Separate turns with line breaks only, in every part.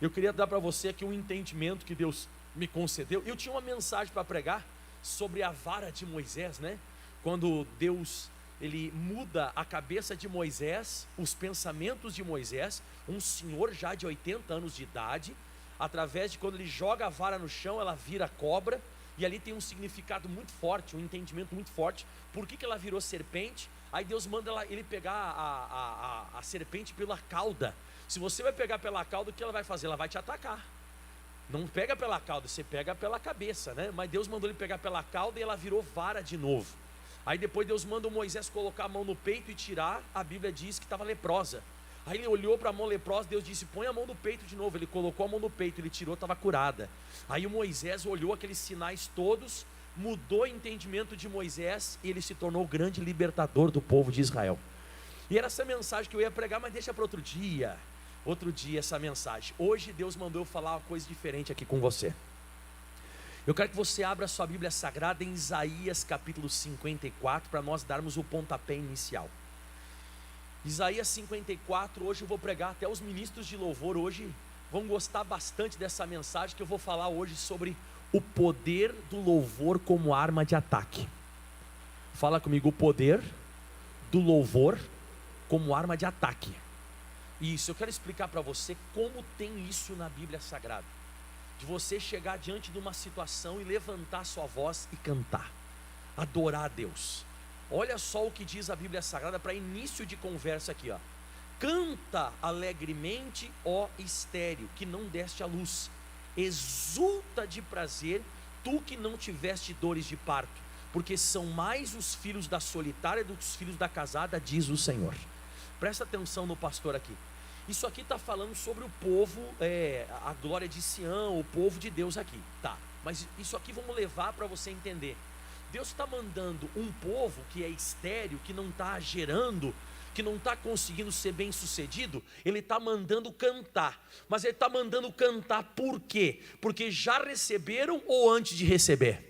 Eu queria dar para você aqui um entendimento que Deus me concedeu. Eu tinha uma mensagem para pregar sobre a vara de Moisés, né? Quando Deus, ele muda a cabeça de Moisés, os pensamentos de Moisés, um senhor já de 80 anos de idade, através de quando ele joga a vara no chão, ela vira cobra, e ali tem um significado muito forte, um entendimento muito forte. Por que ela virou serpente? Aí Deus manda ele pegar a serpente pela cauda. Se você vai pegar pela cauda, o que ela vai fazer? Ela vai te atacar. Não pega pela cauda, você pega pela cabeça, né? Mas Deus mandou ele pegar pela cauda e ela virou vara de novo. Aí depois Deus manda o Moisés colocar a mão no peito e tirar. A Bíblia diz que estava leprosa. Aí ele olhou para a mão leprosa, Deus disse: põe a mão no peito de novo. Ele colocou a mão no peito, ele tirou, estava curada. Aí o Moisés olhou aqueles sinais todos, mudou o entendimento de Moisés e ele se tornou o grande libertador do povo de Israel. E era essa mensagem que eu ia pregar, mas deixa para outro dia essa mensagem. Hoje Deus mandou eu falar uma coisa diferente aqui com você. Eu quero que você abra a sua Bíblia Sagrada em Isaías capítulo 54, para nós darmos o pontapé inicial. Isaías 54, hoje eu vou pregar, até os ministros de louvor hoje vão gostar bastante dessa mensagem que eu vou falar hoje sobre o poder do louvor como arma de ataque. Fala comigo, o poder do louvor como arma de ataque. Isso, eu quero explicar para você como tem isso na Bíblia Sagrada. De você chegar diante de uma situação e levantar sua voz e cantar, adorar a Deus. Olha só o que diz a Bíblia Sagrada para início de conversa aqui, ó. Canta alegremente, ó estéril, que não deste a luz. Exulta de prazer, tu que não tiveste dores de parto, porque são mais os filhos da solitária do que os filhos da casada, diz o Senhor. Presta atenção no pastor aqui. Isso aqui está falando sobre o povo, a glória de Sião, o povo de Deus aqui, tá? Mas isso aqui vamos levar para você entender. Deus está mandando um povo que é estéril, que não está gerando, que não está conseguindo ser bem sucedido. Ele está mandando cantar, mas ele está mandando cantar por quê? Porque já receberam ou antes de receber?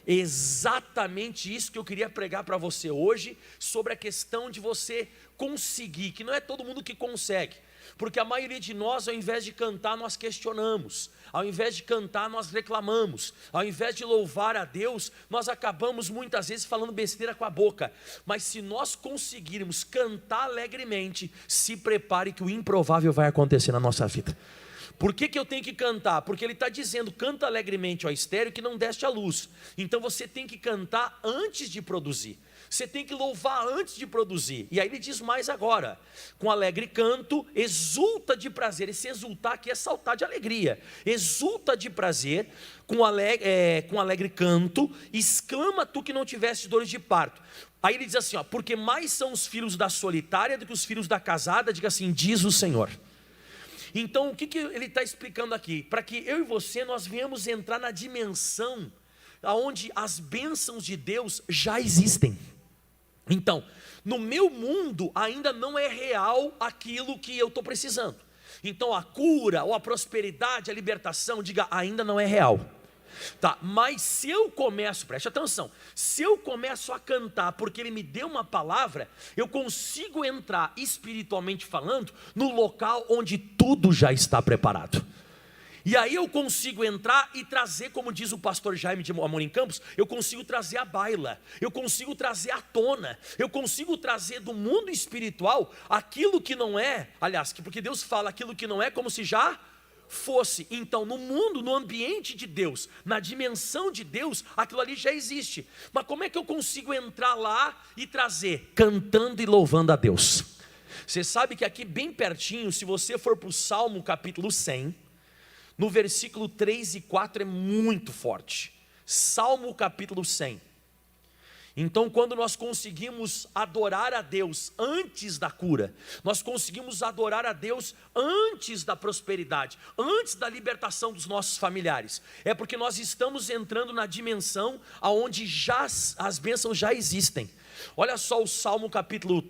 Exatamente isso que eu queria pregar para você hoje, sobre a questão de você conseguir, que não é todo mundo que consegue, porque a maioria de nós, ao invés de cantar, nós questionamos, ao invés de cantar, nós reclamamos, ao invés de louvar a Deus, nós acabamos muitas vezes falando besteira com a boca. Mas se nós conseguirmos cantar alegremente, se prepare que o improvável vai acontecer na nossa vida. Por que eu tenho que cantar? Porque ele está dizendo: canta alegremente, ó estéril, que não deste a luz. Então você tem que cantar antes de produzir. Você tem que louvar antes de produzir. E aí ele diz mais agora: com alegre canto, exulta de prazer. Esse exultar aqui é saltar de alegria. Exulta de prazer, com alegre canto, exclama tu que não tiveste dores de parto. Aí ele diz assim, ó: porque mais são os filhos da solitária do que os filhos da casada, diga assim, diz o Senhor. Então o que ele está explicando aqui? Para que eu e você, nós venhamos entrar na dimensão onde as bênçãos de Deus já existem. Então, no meu mundo ainda não é real aquilo que eu estou precisando. Então a cura, ou a prosperidade, a libertação, diga, ainda não é real. Tá, mas se eu começo, preste atenção, se eu começo a cantar porque ele me deu uma palavra, eu consigo entrar espiritualmente falando no local onde tudo já está preparado. E aí eu consigo entrar e trazer, como diz o pastor Jaime de Amorim Campos, eu consigo trazer à baila, eu consigo trazer à tona, eu consigo trazer do mundo espiritual aquilo que não é, aliás, porque Deus fala aquilo que não é como se já fosse. Então no mundo, no ambiente de Deus, na dimensão de Deus, aquilo ali já existe. Mas como é que eu consigo entrar lá e trazer? Cantando e louvando a Deus. Você sabe que aqui bem pertinho, se você for para o Salmo capítulo 100, no versículo 3 e 4 é muito forte. Salmo capítulo 100. Então quando nós conseguimos adorar a Deus antes da cura, nós conseguimos adorar a Deus antes da prosperidade, antes da libertação dos nossos familiares, é porque nós estamos entrando na dimensão onde já as bênçãos já existem. Olha só o Salmo capítulo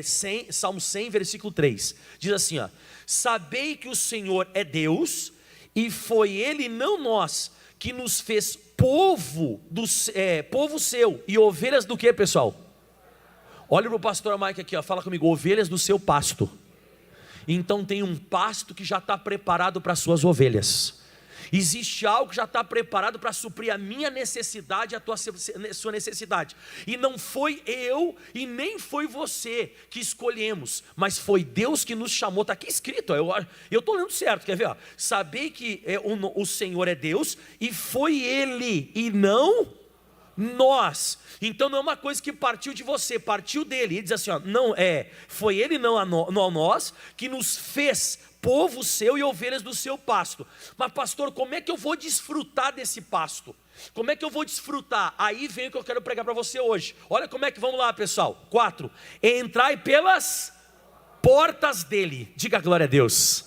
100, Salmo 100, versículo 3, diz assim, ó: sabei que o Senhor é Deus, e foi Ele, não nós, que nos fez povo seu, e ovelhas do que, pessoal? Olha para o pastor Mike aqui, ó, fala comigo, ovelhas do seu pasto. então tem um pasto que já está preparado para as suas ovelhas. Existe algo que já está preparado para suprir a minha necessidade, a sua necessidade. E não foi eu e nem foi você que escolhemos, mas foi Deus que nos chamou. Está aqui escrito, eu estou lendo certo, quer ver? Ó? Sabei que o Senhor é Deus e foi Ele e não nós. Então não é uma coisa que partiu de você, partiu dele. Ele diz assim, ó, foi Ele não a nós que nos fez povo seu e ovelhas do seu pasto. Mas pastor, como é que eu vou desfrutar desse pasto? Como é que eu vou desfrutar? Aí vem o que eu quero pregar para você hoje. Olha como é que, vamos lá pessoal, 4, entrai pelas portas dele. Diga glória a Deus.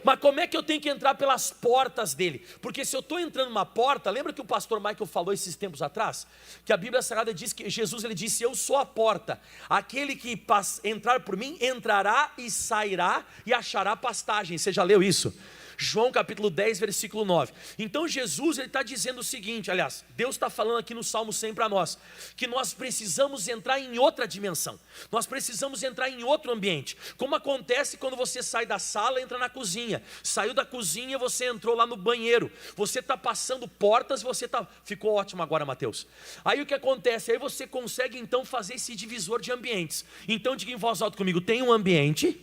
Mas como é que eu tenho que entrar pelas portas dele? Porque se eu estou entrando numa porta, lembra que o pastor Michael falou esses tempos atrás? Que a Bíblia Sagrada diz que Jesus, ele disse, eu sou a porta, aquele que entrar por mim, entrará e sairá e achará pastagem. Você já leu isso? João capítulo 10, versículo 9. Então Jesus, ele está dizendo o seguinte, aliás, Deus está falando aqui no Salmo 100 para nós, que nós precisamos entrar em outra dimensão, nós precisamos entrar em outro ambiente, como acontece quando você sai da sala e entra na cozinha, saiu da cozinha, você entrou lá no banheiro, você está passando portas, ficou ótimo agora Mateus, aí o que acontece, aí você consegue então fazer esse divisor de ambientes. Então diga em voz alta comigo, tem um ambiente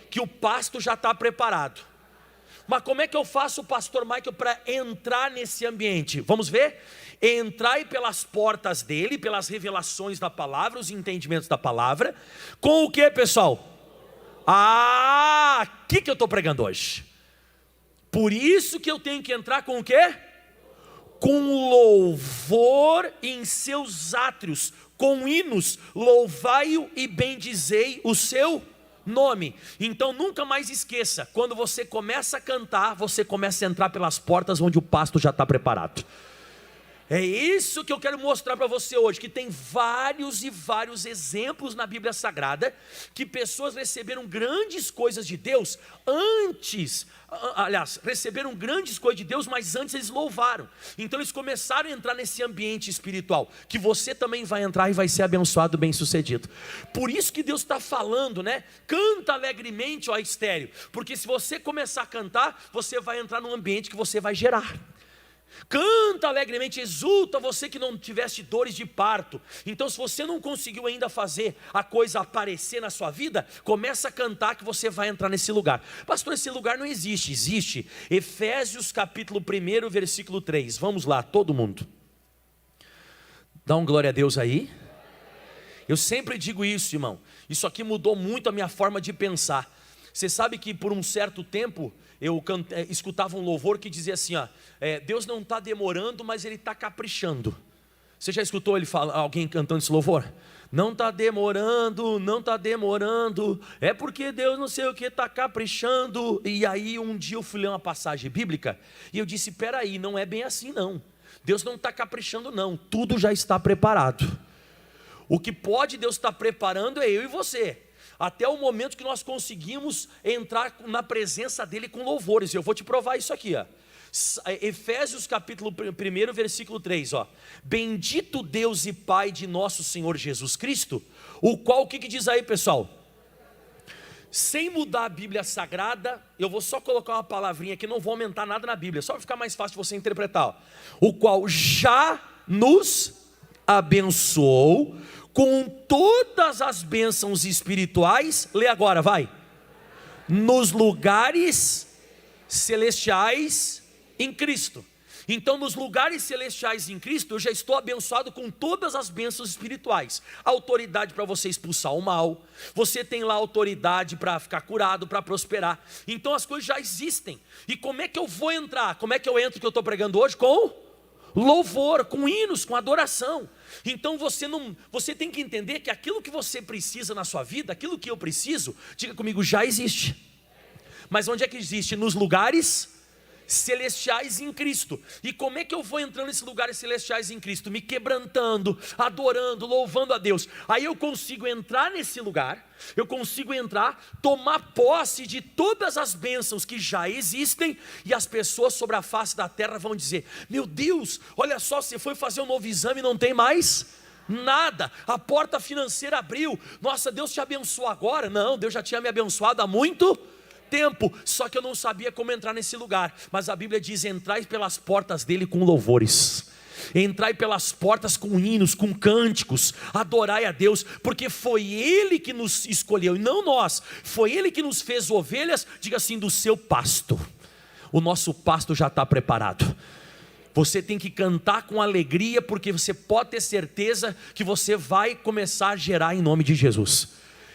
que o pasto já está preparado. Mas como é que eu faço, pastor Michael, para entrar nesse ambiente? Vamos ver? Entrai pelas portas dele, pelas revelações da palavra, os entendimentos da palavra. Com o que, pessoal? Aqui que eu estou pregando hoje. Por isso que eu tenho que entrar com o quê? Com louvor em seus átrios, com hinos, louvai-o e bendizei o seu nome. Então nunca mais esqueça, quando você começa a cantar, você começa a entrar pelas portas onde o pasto já está preparado. É isso que eu quero mostrar para você hoje, que tem vários e vários exemplos na Bíblia Sagrada, que pessoas receberam grandes coisas de Deus receberam grandes coisas de Deus, mas antes eles louvaram. Então eles começaram a entrar nesse ambiente espiritual, que você também vai entrar e vai ser abençoado, bem sucedido. Por isso que Deus está falando, né? Canta alegremente, ó estéreo, porque se você começar a cantar, você vai entrar num ambiente que você vai gerar. Canta alegremente, exulta você que não tiveste dores de parto. Então se você não conseguiu ainda fazer a coisa aparecer na sua vida, começa a cantar que você vai entrar nesse lugar. Pastor, esse lugar não existe. Existe. Efésios capítulo 1, versículo 3. Vamos lá, todo mundo. Dá um glória a Deus aí. Eu sempre digo isso, irmão. Isso aqui mudou muito a minha forma de pensar. Você sabe que por um certo tempo eu escutava um louvor que dizia assim, ó, Deus não está demorando, mas Ele está caprichando. Você já escutou alguém cantando esse louvor? Não está demorando, não está demorando, é porque Deus não sei o que está caprichando. E aí um dia eu fui ler uma passagem bíblica e eu disse, peraí, não é bem assim não. Deus não está caprichando não, tudo já está preparado. O que pode Deus estar preparando é eu e você. Até o momento que nós conseguimos entrar na presença dele com louvores. Eu vou te provar isso aqui, ó. Efésios capítulo 1, versículo 3, ó. Bendito Deus e Pai de nosso Senhor Jesus Cristo, o qual, o que diz aí, pessoal? Sem mudar a Bíblia Sagrada, eu vou só colocar uma palavrinha aqui, não vou aumentar nada na Bíblia, só para ficar mais fácil de você interpretar, ó. O qual já nos abençoou com todas as bênçãos espirituais, lê agora, vai, nos lugares celestiais em Cristo. Então nos lugares celestiais em Cristo, eu já estou abençoado com todas as bênçãos espirituais, autoridade para você expulsar o mal, você tem lá autoridade para ficar curado, para prosperar, então as coisas já existem. E como é que eu vou entrar? Como é que eu entro que eu estou pregando hoje? Com louvor, com hinos, com adoração. Então você tem que entender que aquilo que você precisa na sua vida, aquilo que eu preciso, diga comigo, já existe. Mas onde é que existe? Nos lugares celestiais em Cristo. E como é que eu vou entrando nesses lugares celestiais em Cristo? Me quebrantando, adorando, louvando a Deus. Aí eu consigo entrar nesse lugar, eu consigo entrar, tomar posse de todas as bênçãos que já existem, e as pessoas sobre a face da terra vão dizer, meu Deus, olha só, você foi fazer um novo exame e não tem mais Nada, a porta financeira abriu. Nossa, Deus te abençoou agora? Não, Deus já tinha me abençoado há muito tempo, só que eu não sabia como entrar nesse lugar. Mas a Bíblia diz: entrai pelas portas dele com louvores, entrai pelas portas com hinos, com cânticos, adorai a Deus, porque foi Ele que nos escolheu, e não nós. Foi Ele que nos fez ovelhas, diga assim, do seu pasto. O nosso pasto já está preparado. Você tem que cantar com alegria, porque você pode ter certeza que você vai começar a gerar em nome de Jesus.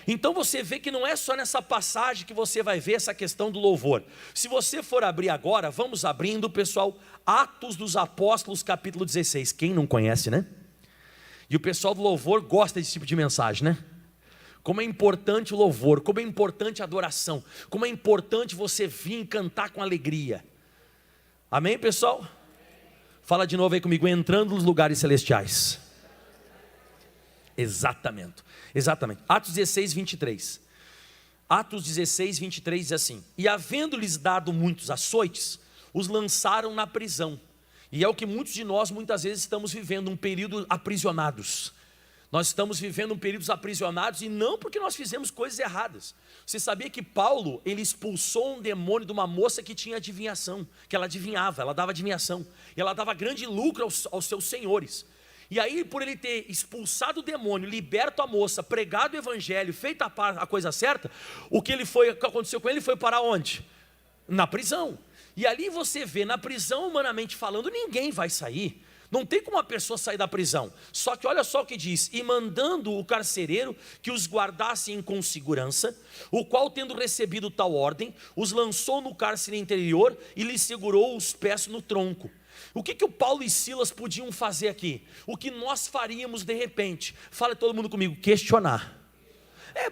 Então você vê que não é só nessa passagem que você vai ver essa questão do louvor. Se você for abrir agora, vamos abrindo, pessoal, Atos dos Apóstolos, capítulo 16. Quem não conhece, né? E o pessoal do louvor gosta desse tipo de mensagem, né? Como é importante o louvor, como é importante a adoração, como é importante você vir cantar com alegria. Amém, pessoal? Fala de novo aí comigo: entrando nos lugares celestiais. Exatamente. Atos 16, 23. Atos 16, 23 diz assim: e havendo-lhes dado muitos açoites, os lançaram na prisão. E é o que muitos de nós muitas vezes estamos vivendo, um período aprisionados. Nós estamos vivendo um período aprisionados, e não porque nós fizemos coisas erradas. Você sabia que Paulo, ele expulsou um demônio de uma moça que tinha adivinhação, que ela adivinhava, ela dava adivinhação, e ela dava grande lucro aos seus senhores. E aí, por ele ter expulsado o demônio, liberto a moça, pregado o evangelho, feito a coisa certa, o que aconteceu com ele foi parar onde? Na prisão. E ali você vê, na prisão, humanamente falando, ninguém vai sair. Não tem como uma pessoa sair da prisão. Só que olha só o que diz: e mandando o carcereiro que os guardasse com segurança, o qual, tendo recebido tal ordem, os lançou no cárcere interior e lhes segurou os pés no tronco. O que o Paulo e Silas podiam fazer aqui? O que nós faríamos de repente? Fala todo mundo comigo: questionar.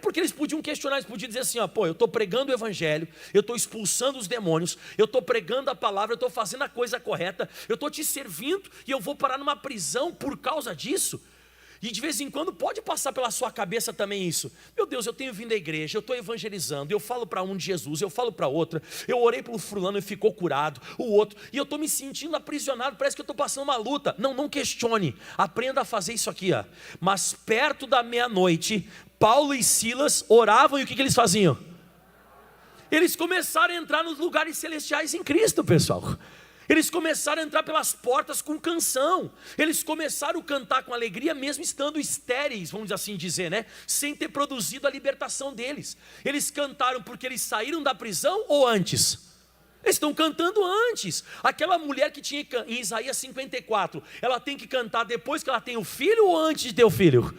Porque eles podiam questionar, eles podiam dizer assim: eu estou pregando o evangelho, eu estou expulsando os demônios, eu estou pregando a palavra, eu estou fazendo a coisa correta, eu estou te servindo e eu vou parar numa prisão por causa disso? E de vez em quando pode passar pela sua cabeça também isso: meu Deus, eu tenho vindo à igreja, eu estou evangelizando, eu falo para um de Jesus, eu falo para outra, eu orei para o fulano e ficou curado, o outro, e eu estou me sentindo aprisionado, parece que eu estou passando uma luta. Não questione, aprenda a fazer isso aqui. Mas perto da meia-noite, Paulo e Silas oravam, e o que eles faziam? Eles começaram a entrar nos lugares celestiais em Cristo, pessoal. Eles começaram a entrar pelas portas com canção. Eles começaram a cantar com alegria, mesmo estando estéreis, vamos assim dizer, né? Sem ter produzido a libertação deles. Eles cantaram porque eles saíram da prisão ou antes? Eles estão cantando antes. Aquela mulher que tinha em Isaías 54, ela tem que cantar depois que ela tem o filho ou antes de ter o filho?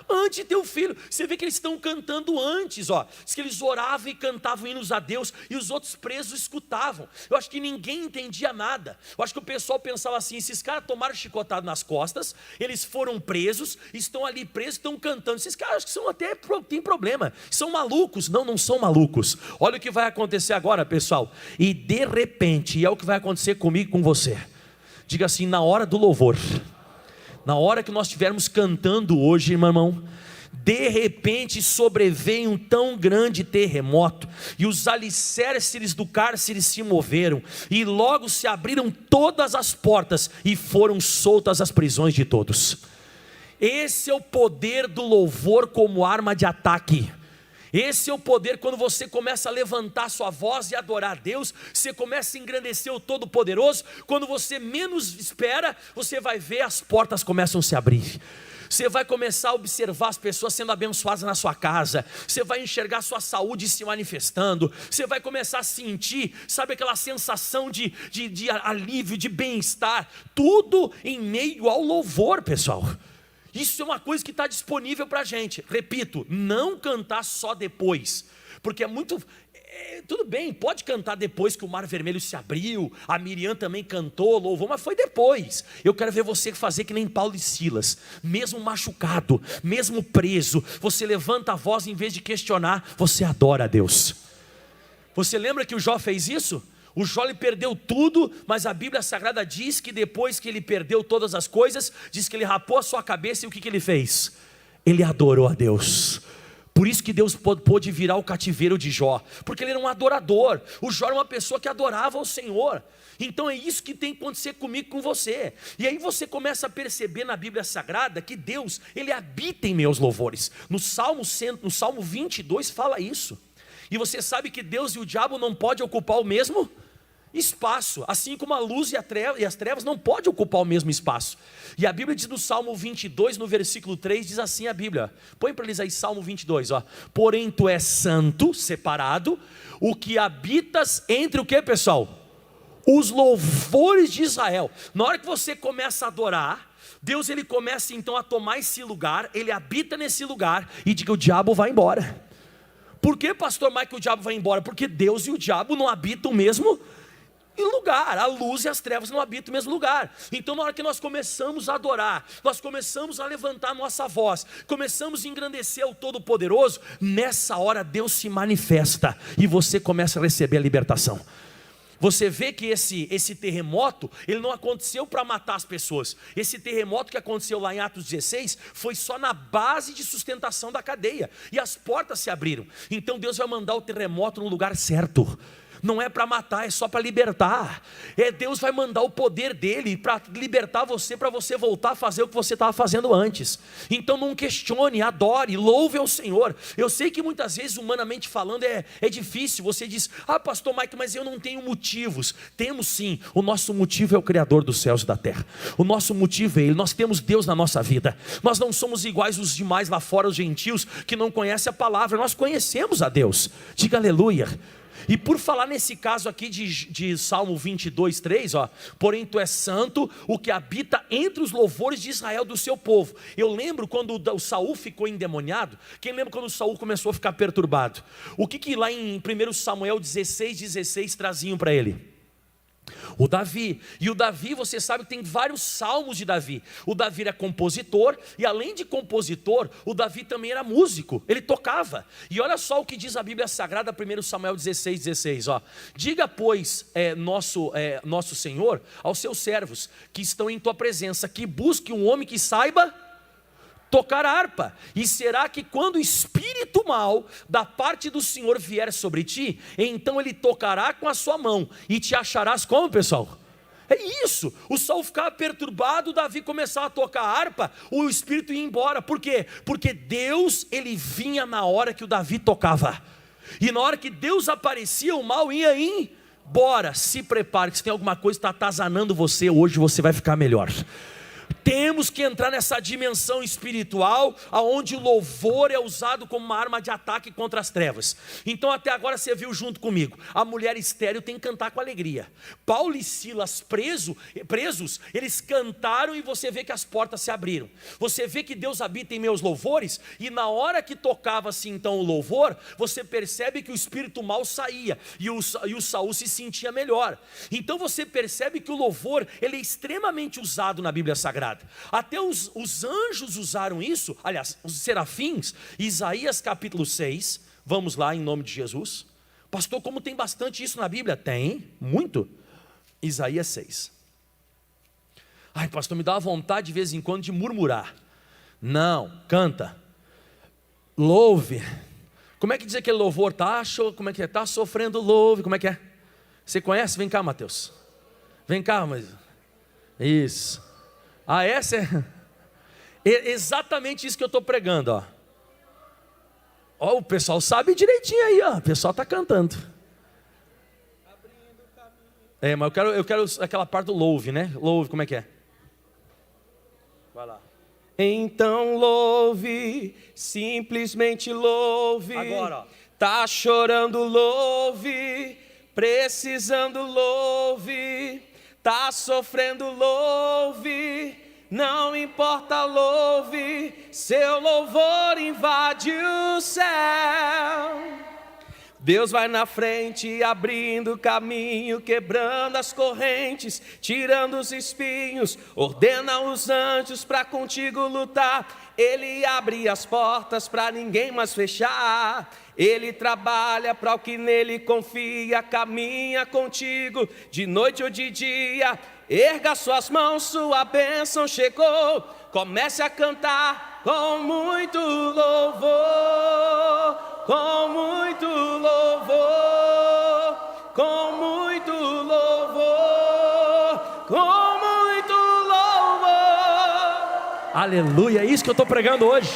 Antes de ter o filho. Você vê que eles estão cantando antes, diz que eles oravam e cantavam hinos a Deus, e os outros presos escutavam. Eu acho que ninguém entendia nada. Eu acho que o pessoal pensava assim: esses caras tomaram chicotado nas costas, eles foram presos, estão ali presos, estão cantando. Esses caras acho que são até, tem problema, são malucos. Não são malucos. Olha o que vai acontecer agora, pessoal. E de repente, e é o que vai acontecer comigo e com você. Diga assim: na hora do louvor, na hora que nós estivermos cantando hoje, irmão, de repente sobreveio um tão grande terremoto, e os alicerces do cárcere se moveram, e logo se abriram todas as portas, e foram soltas as prisões de todos. Esse é o poder do louvor como arma de ataque. Esse é o poder. Quando você começa a levantar sua voz e adorar a Deus, você começa a engrandecer o Todo-Poderoso. Quando você menos espera, você vai ver as portas começam a se abrir. Você vai começar a observar as pessoas sendo abençoadas na sua casa. Você vai enxergar sua saúde se manifestando. Você vai começar a sentir, sabe, aquela sensação de alívio, de bem-estar. Tudo em meio ao louvor, pessoal. Isso é uma coisa que está disponível para a gente. Repito, não cantar só depois, porque é muito... tudo bem, pode cantar depois que o mar vermelho se abriu, a Miriam também cantou, louvou, mas foi depois. Eu quero ver você fazer que nem Paulo e Silas, mesmo machucado, mesmo preso, você levanta a voz, em vez de questionar, você adora a Deus. Você lembra que o Jó fez isso? O Jó, ele perdeu tudo, mas a Bíblia Sagrada diz que depois que ele perdeu todas as coisas, diz que ele rapou a sua cabeça, e o que ele fez? Ele adorou a Deus. Por isso que Deus pôde virar o cativeiro de Jó, porque ele era um adorador. O Jó era uma pessoa que adorava o Senhor. Então é isso que tem que acontecer comigo, com você. E aí você começa a perceber na Bíblia Sagrada que Deus, Ele habita em meus louvores. No Salmo 22 fala isso. E você sabe que Deus e o diabo não podem ocupar o mesmo espaço, assim como a luz e as trevas não podem ocupar o mesmo espaço. E a Bíblia diz no Salmo 22, no versículo 3, diz assim a Bíblia, põe para eles aí Salmo 22, ó. Porém tu és santo, separado, o que habitas entre o que, pessoal? Os louvores de Israel. Na hora que você começa a adorar, Deus, ele começa então a tomar esse lugar, ele habita nesse lugar, e diga, o diabo vai embora. Por que, pastor Mike, o diabo vai embora? Porque Deus e o diabo não habitam o mesmo lugar, a luz e as trevas não habitam o mesmo lugar. Então na hora que nós começamos a adorar, nós começamos a levantar a nossa voz, começamos a engrandecer o Todo-Poderoso, nessa hora Deus se manifesta, e você começa a receber a libertação. Você vê que esse terremoto, ele não aconteceu para matar as pessoas. Esse terremoto que aconteceu lá em Atos 16, foi só na base de sustentação da cadeia, e as portas se abriram. Então Deus vai mandar o terremoto no lugar certo. Não é para matar, é só para libertar. Deus vai mandar o poder dele para libertar você, para você voltar a fazer o que você estava fazendo antes. Então não questione, adore, louve ao Senhor. Eu sei que muitas vezes, humanamente falando, é difícil. Você diz, pastor Mike, mas eu não tenho motivos. Temos sim, o nosso motivo é o Criador dos céus e da terra. O nosso motivo é Ele, nós temos Deus na nossa vida. Nós não somos iguais os demais lá fora, os gentios, que não conhecem a palavra. Nós conhecemos a Deus. Diga aleluia. E por falar nesse caso aqui de Salmo 22, 3, ó, porém tu és santo, o que habita entre os louvores de Israel, do seu povo. Eu lembro quando o Saul ficou endemoniado. Quem lembra quando o Saul começou a ficar perturbado? O que lá em 1 Samuel 16 traziam para ele? O Davi. E o Davi, você sabe que tem vários salmos de Davi. O Davi era compositor, e além de compositor, o Davi também era músico, ele tocava. E olha só o que diz a Bíblia Sagrada, 1 Samuel 16, ó. Diga pois, nosso Senhor, aos seus servos que estão em tua presença, que busque um homem que saiba tocar harpa. E será que quando o espírito mau da parte do Senhor vier sobre ti, então ele tocará com a sua mão, e te acharás como, pessoal? É isso. O Saul ficava perturbado, Davi começava a tocar harpa, o espírito ia embora. Por quê? Porque Deus, ele vinha na hora que o Davi tocava, e na hora que Deus aparecia, o mal ia embora. Se prepare, que se tem alguma coisa que está atazanando você, hoje você vai ficar melhor. Temos que entrar nessa dimensão espiritual, aonde o louvor é usado como uma arma de ataque contra as trevas. Então até agora você viu junto comigo, a mulher estéril tem que cantar com alegria. Paulo e Silas presos, eles cantaram, e você vê que as portas se abriram. Você vê que Deus habita em meus louvores, e na hora que tocava assim então o louvor, você percebe que o espírito mau saía, e o Saul se sentia melhor. Então você percebe que o louvor, ele é extremamente usado na Bíblia Sagrada. Até os anjos usaram isso, aliás, os serafins. Isaías capítulo 6, vamos lá em nome de Jesus. Pastor, como tem bastante isso na Bíblia? Tem, muito. Isaías 6. Ai, pastor, me dá uma vontade de vez em quando de murmurar. Não, canta, louve. Como é que diz aquele louvor? Como é que é? Tá sofrendo, louve. Como é que é? Você conhece? Vem cá, Mateus. Vem cá, mas isso. Essa é exatamente isso que eu estou pregando, ó. Ó, o pessoal sabe direitinho aí, ó. O pessoal está cantando. Mas eu quero aquela parte do louve, né? Louve, como é que é? Vai lá.
Então louve, simplesmente louve.
Agora, ó.
Tá chorando, louve. Precisando, louve. Tá sofrendo, louve. Não importa, louve. Seu louvor invade o céu. Deus vai na frente, abrindo caminho, quebrando as correntes, tirando os espinhos, ordena os anjos para contigo lutar. Ele abre as portas para ninguém mais fechar. Ele trabalha para o que nele confia, caminha contigo de noite ou de dia. Erga suas mãos, sua bênção chegou. Comece a cantar, com muito louvor, com muito louvor, com muito louvor, com muito louvor.
Aleluia, é isso que eu estou pregando hoje.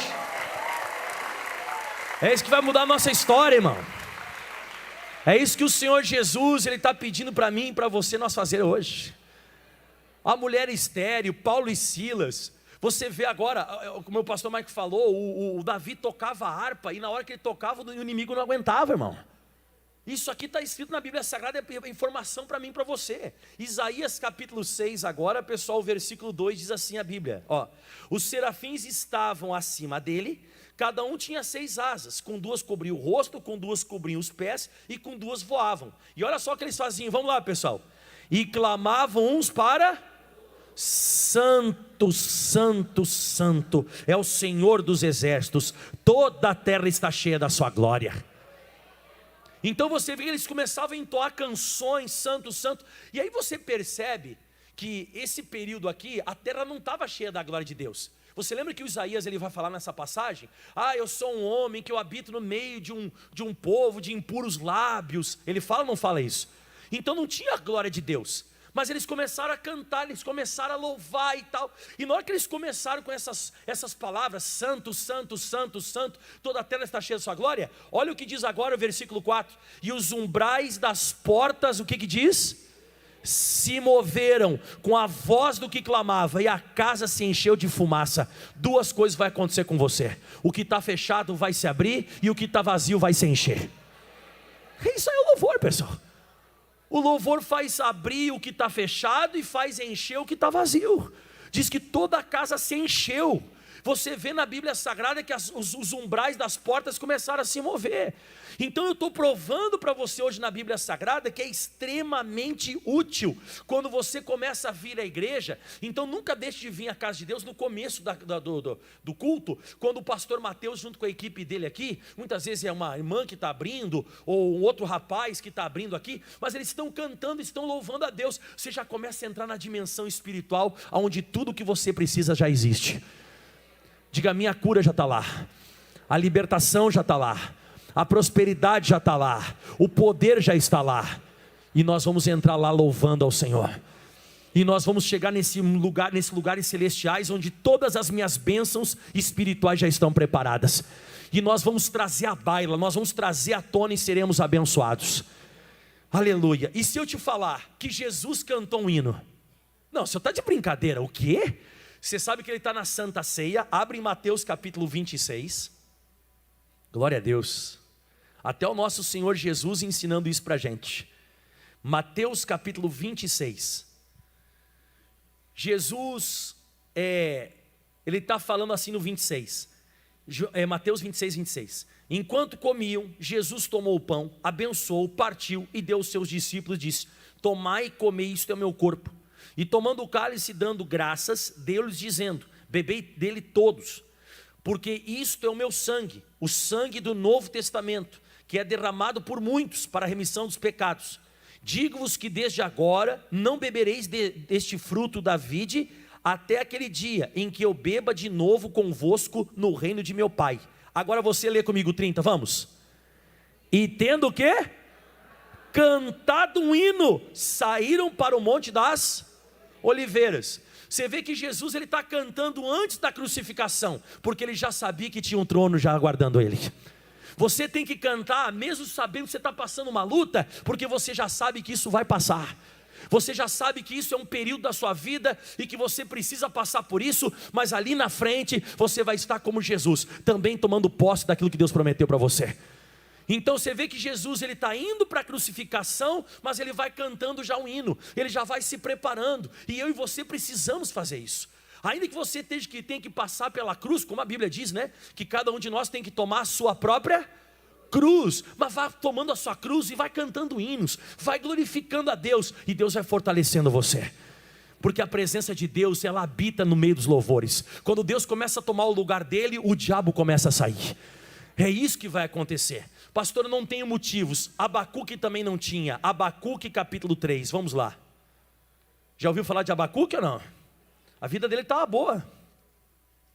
É isso que vai mudar a nossa história, irmão. É isso que o Senhor Jesus, Ele está pedindo para mim e para você nós fazer hoje. A mulher estéril, Paulo e Silas. Você vê agora, como o pastor Mike falou, o Davi tocava harpa, e na hora que ele tocava, o inimigo não aguentava, irmão. Isso aqui está escrito na Bíblia Sagrada, é informação para mim e para você. Isaías capítulo 6 agora, pessoal, o versículo 2 diz assim a Bíblia, ó: os serafins estavam acima dele, cada um tinha 6 asas, com 2 cobriam o rosto, com 2 cobriam os pés, e com 2 voavam. E olha só o que eles faziam, vamos lá, pessoal. E clamavam uns para... Santo, santo, santo é o Senhor dos exércitos, toda a terra está cheia da sua glória. Então você vê que eles começavam a entoar canções, santo, santo. E aí você percebe que esse período aqui, a terra não estava cheia da glória de Deus. Você lembra que o Isaías ele vai falar nessa passagem? Ah, eu sou um homem que eu habito no meio de um povo de impuros lábios. Ele fala ou não fala isso? Então não tinha a glória de Deus. Mas eles começaram a cantar, eles começaram a louvar e tal. E na hora que eles começaram com essas palavras, santo, santo, santo, santo, toda a terra está cheia de sua glória. Olha o que diz agora o versículo 4. E os umbrais das portas, o que diz? Se moveram com a voz do que clamava, e a casa se encheu de fumaça. 2 coisas vai acontecer com você: o que está fechado vai se abrir, e o que está vazio vai se encher. Isso aí é o louvor, pessoal. O louvor faz abrir o que está fechado e faz encher o que está vazio. Diz que toda a casa se encheu. Você vê na Bíblia Sagrada que os umbrais das portas começaram a se mover. Então eu estou provando para você hoje na Bíblia Sagrada que é extremamente útil quando você começa a vir à igreja. Então nunca deixe de vir à casa de Deus no começo do culto, quando o pastor Mateus junto com a equipe dele aqui, muitas vezes é uma irmã que está abrindo, ou um outro rapaz que está abrindo aqui, mas eles estão cantando, estão louvando a Deus. Você já começa a entrar na dimensão espiritual, onde tudo que você precisa já existe. Diga: minha cura já está lá, a libertação já está lá, a prosperidade já está lá, o poder já está lá, e nós vamos entrar lá louvando ao Senhor, e nós vamos chegar nesses lugares celestiais, onde todas as minhas bênçãos espirituais já estão preparadas, e nós vamos trazer à baila, nós vamos trazer à tona e seremos abençoados. Aleluia. E se eu te falar que Jesus cantou um hino? Não, você está de brincadeira, o quê? Você sabe que ele está na Santa Ceia. Abre em Mateus capítulo 26. Glória a Deus. Até o nosso Senhor Jesus ensinando isso para a gente. Mateus capítulo 26. Jesus, ele está falando assim no 26. Mateus 26, 26. Enquanto comiam, Jesus tomou o pão, abençoou, partiu e deu aos seus discípulos e disse: tomai e comei, isto é o meu corpo. E tomando o cálice, dando graças, deu-lhes dizendo: bebei dele todos, porque isto é o meu sangue, o sangue do Novo Testamento, que é derramado por muitos para a remissão dos pecados. Digo-vos que desde agora não bebereis deste fruto da vide, até aquele dia em que eu beba de novo convosco no reino de meu Pai. Agora você lê comigo 30, vamos. E tendo o quê? Cantado um hino, saíram para o monte das Oliveiras. Você vê que Jesus ele está cantando antes da crucificação, porque ele já sabia que tinha um trono já aguardando ele. Você tem que cantar mesmo sabendo que você está passando uma luta, porque você já sabe que isso vai passar. Você já sabe que isso é um período da sua vida e que você precisa passar por isso, mas ali na frente você vai estar como Jesus, também tomando posse daquilo que Deus prometeu para você. Então você vê que Jesus ele está indo para a crucificação, mas ele vai cantando já um hino, ele já vai se preparando, e eu e você precisamos fazer isso. Ainda que você tenha que passar pela cruz, como a Bíblia diz, né? Que cada um de nós tem que tomar a sua própria cruz, mas vá tomando a sua cruz e vai cantando hinos, vai glorificando a Deus, e Deus vai fortalecendo você. Porque a presença de Deus, ela habita no meio dos louvores. Quando Deus começa a tomar o lugar dele, o diabo começa a sair. É isso que vai acontecer. Pastor, eu não tenho motivos. Abacuque também não tinha. Abacuque capítulo 3, vamos lá. Já ouviu falar de Abacuque ou não? A vida dele estava boa.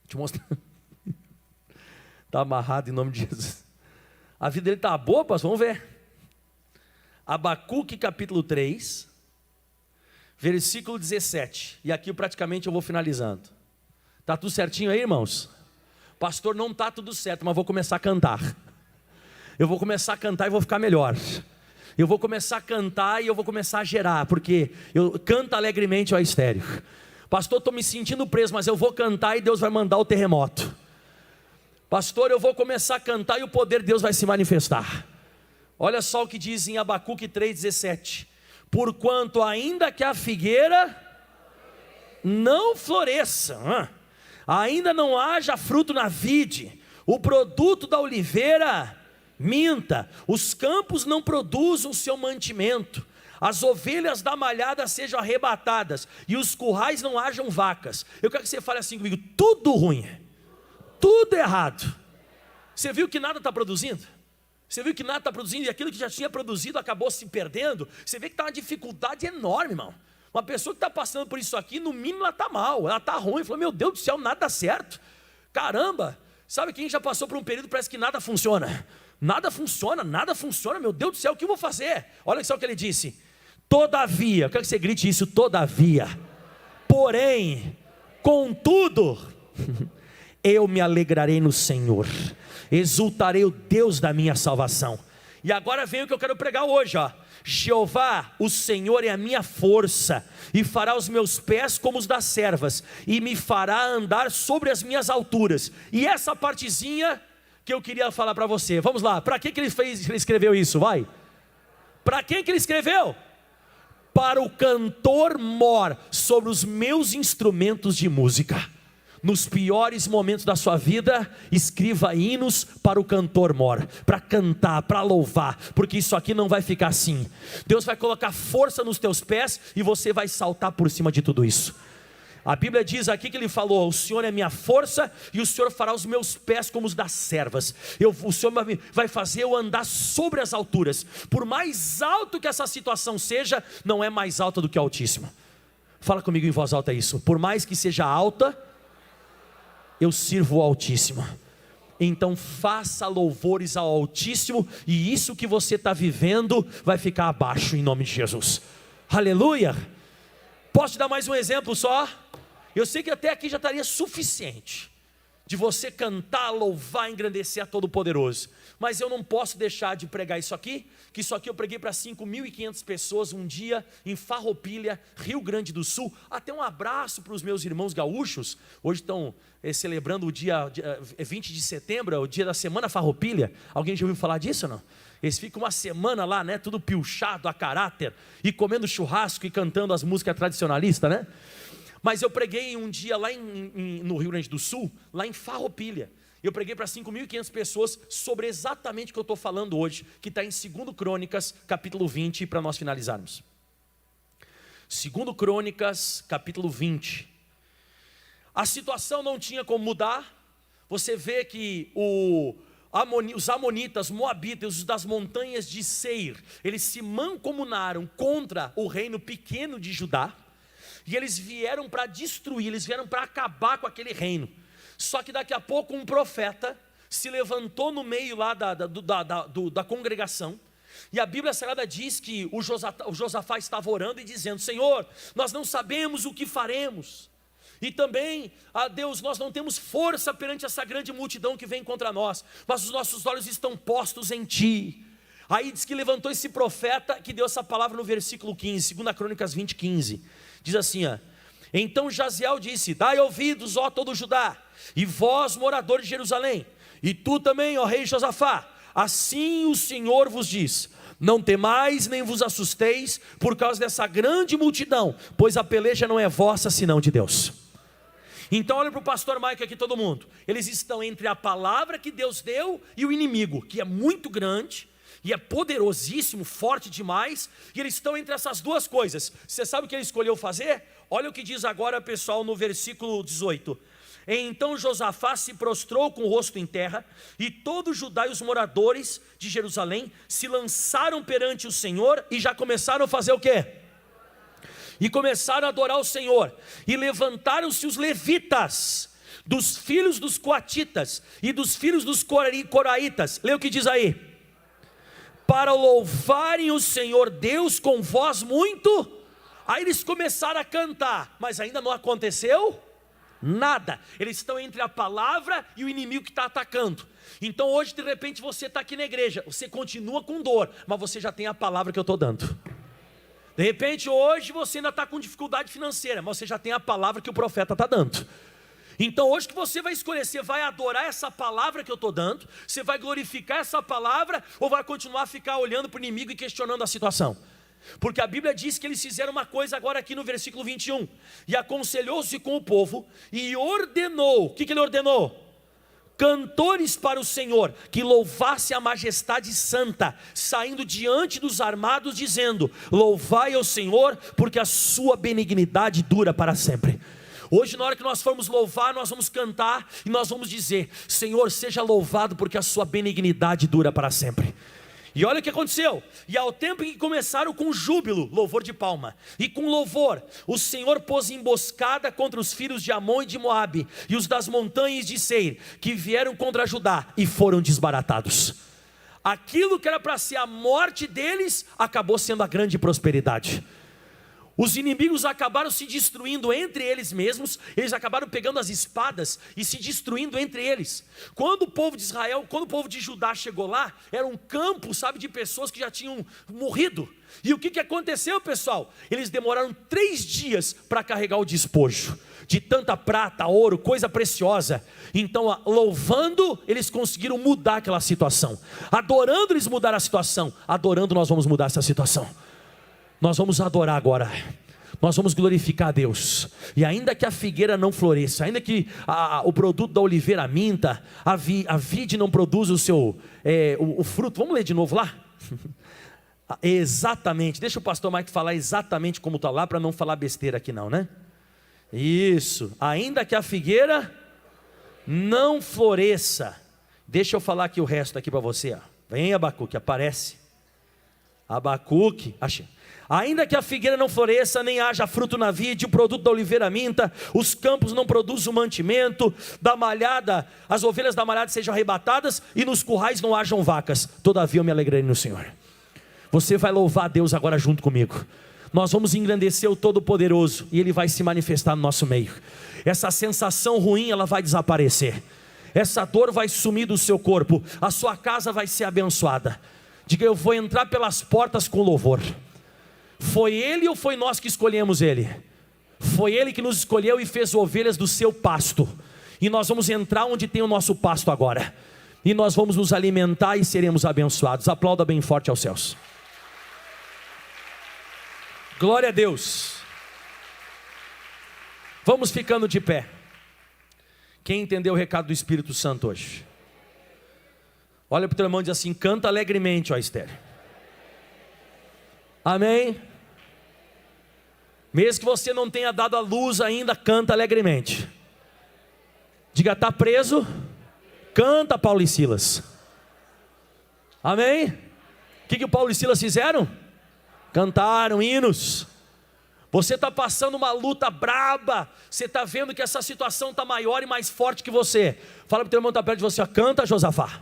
Deixa eu mostrar. Está amarrado em nome de Jesus. A vida dele está boa, pastor? Vamos ver. Abacuque capítulo 3, versículo 17. E aqui praticamente eu vou finalizando. Está tudo certinho aí, irmãos? Pastor, não está tudo certo, mas vou começar a cantar. Eu vou começar a cantar e vou ficar melhor. Eu vou começar a cantar e eu vou começar a gerar, porque eu canto alegremente ao estéreo. Pastor, estou me sentindo preso, mas eu vou cantar e Deus vai mandar o terremoto. Pastor, eu vou começar a cantar e o poder de Deus vai se manifestar. Olha só o que diz em Abacuque 3,17. Porquanto ainda que a figueira não floresça, ainda não haja fruto na vide, o produto da oliveira minta, os campos não produzam seu mantimento, as ovelhas da malhada sejam arrebatadas, e os currais não hajam vacas. Eu quero que você fale assim comigo: tudo ruim, tudo errado. Você viu que nada está produzindo? Você viu que nada está produzindo, e aquilo que já tinha produzido acabou se perdendo. Você vê que está uma dificuldade enorme, irmão. Uma pessoa que está passando por isso aqui, no mínimo ela está mal, ela está ruim. Falou: meu Deus do céu, nada dá certo. Caramba, sabe quem já passou por um período, parece que nada funciona. Nada funciona, meu Deus do céu, o que eu vou fazer? Olha só o que ele disse: todavia, eu quero que você grite isso, todavia, porém, contudo, eu me alegrarei no Senhor, exultarei o Deus da minha salvação. E agora vem o que eu quero pregar hoje, ó. Jeová, o Senhor é a minha força, e fará os meus pés como os das servas, e me fará andar sobre as minhas alturas. E essa partezinha que eu queria falar para você, vamos lá, para que ele escreveu isso? Vai, para quem que ele escreveu? Para o cantor mor sobre os meus instrumentos de música. Nos piores momentos da sua vida, escreva hinos para o cantor mor, para cantar, para louvar, porque isso aqui não vai ficar assim. Deus vai colocar força nos teus pés e você vai saltar por cima de tudo isso. A Bíblia diz aqui que ele falou: o Senhor é minha força e o Senhor fará os meus pés como os das servas. O Senhor vai fazer eu andar sobre as alturas. Por mais alto que essa situação seja, não é mais alta do que o Altíssimo. Fala comigo em voz alta isso. Por mais que seja alta, eu sirvo o Altíssimo. Então faça louvores ao Altíssimo, e isso que você está vivendo vai ficar abaixo em nome de Jesus. Aleluia. Posso te dar mais um exemplo só? Eu sei que até aqui já estaria suficiente de você cantar, louvar, engrandecer a Todo-Poderoso, mas eu não posso deixar de pregar isso aqui, que isso aqui eu preguei para 5.500 pessoas um dia em Farroupilha, Rio Grande do Sul. Até um abraço para os meus irmãos gaúchos, hoje estão celebrando o dia 20 de setembro, o dia da Semana Farroupilha. Alguém já ouviu falar disso ou não? Eles ficam uma semana lá, né, tudo pilchado a caráter, e comendo churrasco e cantando as músicas tradicionalistas, né? Mas eu preguei um dia lá no Rio Grande do Sul, lá em Farroupilha. Eu preguei para 5.500 pessoas sobre exatamente o que eu estou falando hoje, que está em 2 Crônicas, capítulo 20, para nós finalizarmos. 2 Crônicas, capítulo 20. A situação não tinha como mudar. Você vê que os amonitas, moabitas, os das montanhas de Seir, eles se mancomunaram contra o reino pequeno de Judá, e eles vieram para destruir, eles vieram para acabar com aquele reino. Só que daqui a pouco um profeta se levantou no meio lá da congregação, e a Bíblia Sagrada diz que o Josafá estava orando e dizendo: Senhor, nós não sabemos o que faremos, e também, Deus, nós não temos força perante essa grande multidão que vem contra nós, mas os nossos olhos estão postos em Ti. Aí diz que levantou esse profeta, que deu essa palavra no versículo 15, 2 Crônicas 20, 15, diz assim, ó: então Jaziel disse: dai ouvidos, ó todo Judá, e vós moradores de Jerusalém, e tu também, ó rei Josafá, assim o Senhor vos diz: não temais nem vos assusteis por causa dessa grande multidão, pois a peleja não é vossa senão de Deus. Então olha para o pastor Mike aqui, todo mundo, eles estão entre a palavra que Deus deu e o inimigo, que é muito grande, e é poderosíssimo, forte demais, e eles estão entre essas duas coisas. Você sabe o que ele escolheu fazer? Olha o que diz agora, pessoal, no versículo 18. Então Josafá se prostrou com o rosto em terra, e todo Judá e os moradores de Jerusalém se lançaram perante o Senhor, e já começaram a fazer o quê? E começaram a adorar o Senhor, e levantaram-se os levitas dos filhos dos coatitas e dos filhos dos coraitas. Lê o que diz aí: para louvarem o Senhor Deus com voz muito. Aí eles começaram a cantar, mas ainda não aconteceu nada. Eles estão entre a palavra e o inimigo que está atacando. Então hoje de repente você está aqui na igreja, você continua com dor, mas você já tem a palavra que eu estou dando. De repente hoje você ainda está com dificuldade financeira, mas você já tem a palavra que o profeta está dando. Então hoje que você vai escolher, você vai adorar essa palavra que eu estou dando, você vai glorificar essa palavra, ou vai continuar a ficar olhando para o inimigo e questionando a situação? Porque a Bíblia diz que eles fizeram uma coisa agora aqui no versículo 21, e aconselhou-se com o povo, e ordenou, o que ele ordenou? Cantores para o Senhor, que louvasse a majestade santa, saindo diante dos armados, dizendo: louvai ao Senhor, porque a sua benignidade dura para sempre. Hoje na hora que nós formos louvar, nós vamos cantar e nós vamos dizer: Senhor, seja louvado porque a sua benignidade dura para sempre. E olha o que aconteceu: e ao tempo em que começaram com júbilo, louvor de palma, e com louvor, o Senhor pôs emboscada contra os filhos de Amon e de Moabe, e os das montanhas de Seir, que vieram contra Judá, e foram desbaratados. Aquilo que era para ser a morte deles, acabou sendo a grande prosperidade. Os inimigos acabaram se destruindo entre eles mesmos, eles acabaram pegando as espadas e se destruindo entre eles. Quando o povo de Israel, quando o povo de Judá chegou lá, era um campo, sabe, de pessoas que já tinham morrido. E o que aconteceu, pessoal? Eles demoraram 3 dias para carregar o despojo, de tanta prata, ouro, coisa preciosa. Então, louvando, eles conseguiram mudar aquela situação. Adorando, eles mudaram a situação. Adorando, nós vamos mudar essa situação. Nós vamos adorar agora, nós vamos glorificar a Deus. E ainda que a figueira não floresça, ainda que o produto da oliveira minta, a vide não produza o seu o fruto. Vamos ler de novo lá? Exatamente, deixa o pastor Mike falar exatamente como está lá, para não falar besteira aqui não, né? Isso, ainda que a figueira não floresça. Deixa eu falar aqui o resto aqui para você, ó. Vem, Abacuque, aparece. Abacuque, achei. Ainda que a figueira não floresça, nem haja fruto na vide, o produto da oliveira minta, os campos não produzam mantimento, da malhada, as ovelhas da malhada sejam arrebatadas, e nos currais não hajam vacas, todavia eu me alegrei no Senhor. Você vai louvar a Deus agora junto comigo. Nós vamos engrandecer o Todo-Poderoso, e Ele vai se manifestar no nosso meio. Essa sensação ruim, ela vai desaparecer. Essa dor vai sumir do seu corpo. A sua casa vai ser abençoada. Diga: eu vou entrar pelas portas com louvor. Foi Ele ou foi nós que escolhemos Ele? Foi Ele que nos escolheu e fez ovelhas do seu pasto. E nós vamos entrar onde tem o nosso pasto agora. E nós vamos nos alimentar e seremos abençoados. Aplauda bem forte aos céus. Glória a Deus. Vamos ficando de pé. Quem entendeu o recado do Espírito Santo hoje? Olha para o teu irmão e diz assim: canta alegremente, ó Esther. Amém? Mesmo que você não tenha dado a luz ainda, canta alegremente. Diga: está preso? Canta, Paulo e Silas. Amém? O que o Paulo e Silas fizeram? Cantaram hinos. Você está passando uma luta braba, você está vendo que essa situação está maior e mais forte que você. Fala para o teu irmão que está perto de você, ó, canta, Josafá.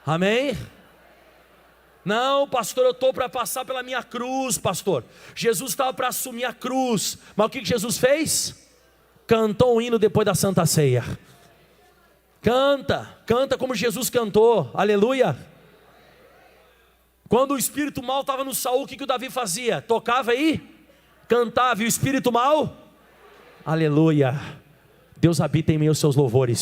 Amém? Não, pastor, eu estou para passar pela minha cruz, pastor. Jesus estava para assumir a cruz, mas o que Jesus fez? Cantou um hino depois da Santa Ceia. Canta como Jesus cantou, aleluia. Quando o espírito mal estava no Saul, o que o Davi fazia? Tocava aí, cantava, e o espírito mal, aleluia. Deus habita em meio aos seus louvores.